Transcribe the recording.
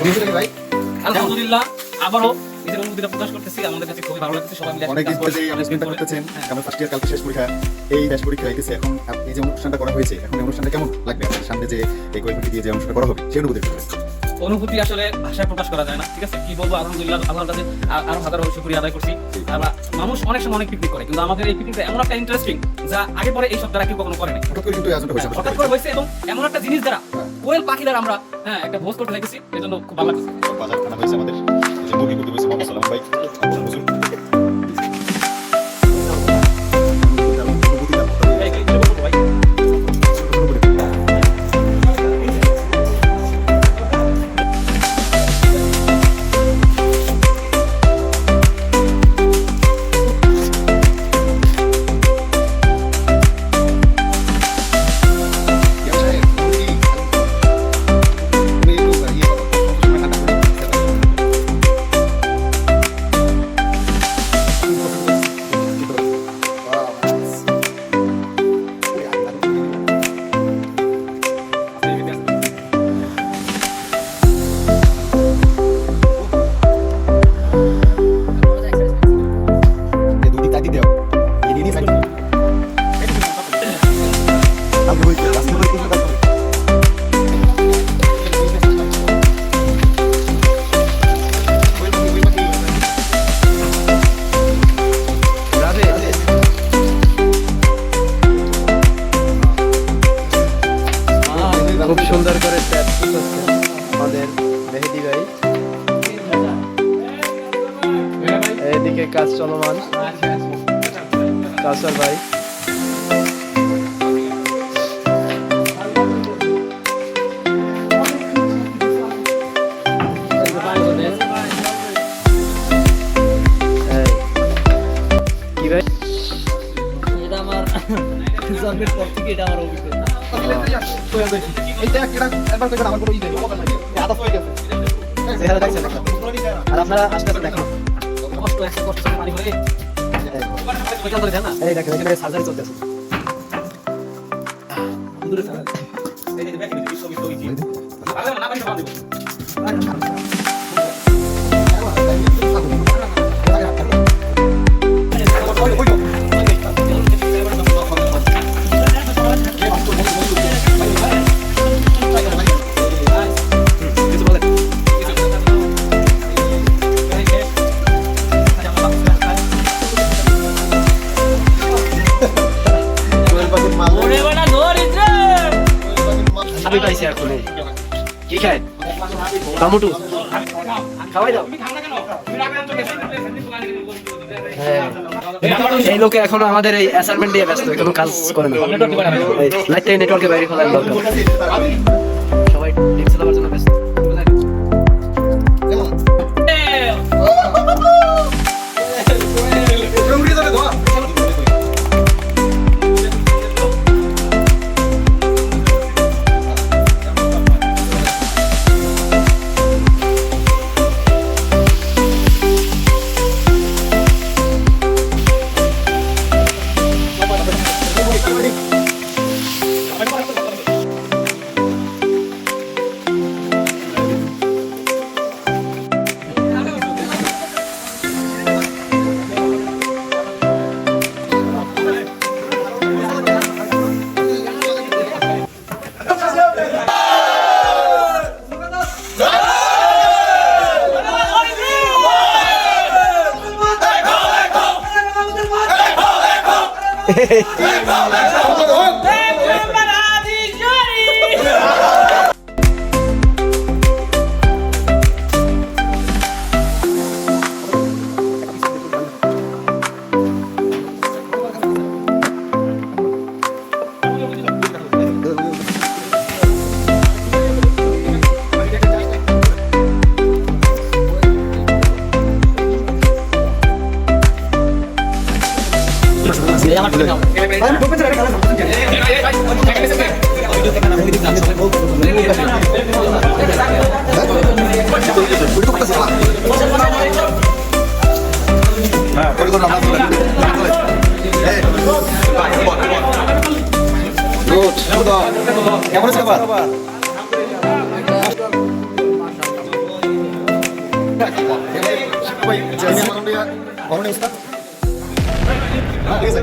ভাই আলহামদুলিল্লাহ আবারও নিজের অনুভূতিটা প্রকাশ করতেছি। আমাদের কাছে খুবই ভালো লাগছে, সবাই মিলে অনেক দিন পরে যে আপনি চিন্তা করতেছেন আমরা ফার্স্ট ইয়ার কালকে শেষ পরীক্ষা, এই শেষ পরীক্ষা হইতেছে, এখন এই যে অনুষ্ঠানটা করা হয়েছে, এখন এই অনুষ্ঠানটা কেমন লাগবে আপনার সামনে যে এই কৈফিয়ত দিয়ে যে অনুষ্ঠানটা করা হবে সেই অনুভূতি? অনুভূতি আসলে ভাষায় প্রকাশ করা যায় না, ঠিক আছে? কি বলবো, আলহামদুলিল্লাহ আল্লাহর কাছে আরো হাজারো শুকরিয়া আদায় করছি। আমরা মানুষ অনেক সময় অনেক পিকনিক করে, কিন্তু আমাদের এই পিকনিকটা এমন একটা ইন্টারেস্টিং যা আগে পরে এই সব দ্বারা কেউ কখনো করে নাই। হঠাৎ করে কিন্তু এই আয়োজনটা হয়েছে, হঠাৎ করে হয়েছে এবং এমন একটা জিনিস দ্বারা কোয়েল পাখি দ্বারা আমরা একটা ভোজ করতে দেখেছি, এজন্য খুব ভালো লাগছে। বাজার খানা হয়েছে আমাদের, এই যে মুরগি করতে হয়েছে মোহাম্মদ সালাম ভাই, হুজুর খুব সুন্দর করে আমাদের মেহেদি ভাই, এদিকে কাজ চলমান কাসার ভাই। কি ভাই, এটা আমার জন্মের পর থেকে এটা আমার অভিজ্ঞতা। আর আপনারা আস্তে আস্তে দেখেন, কষ্ট একটা কষ্ট পানি হয়ে এই দেখেন এখানে সার্জারি চলতেছে। আমি পাইছি এখন কি খায় টমেটো খাওয়াই দাও। এই লোকে এখনো আমাদের এই অ্যাসাইনমেন্ট নিয়ে ব্যস্ত, এখনো কাজ করে না। লাইট থেকে নেটওয়ার্কে বাইরে খোলার দরকার, সবাই টিপস দেওয়ার জন্য ব্যস্ত। কেমন আছে খাবার? ভাই, যে আমি আমার অরণ্য উস্তাদ। হ্যাঁ, ঠিক আছে।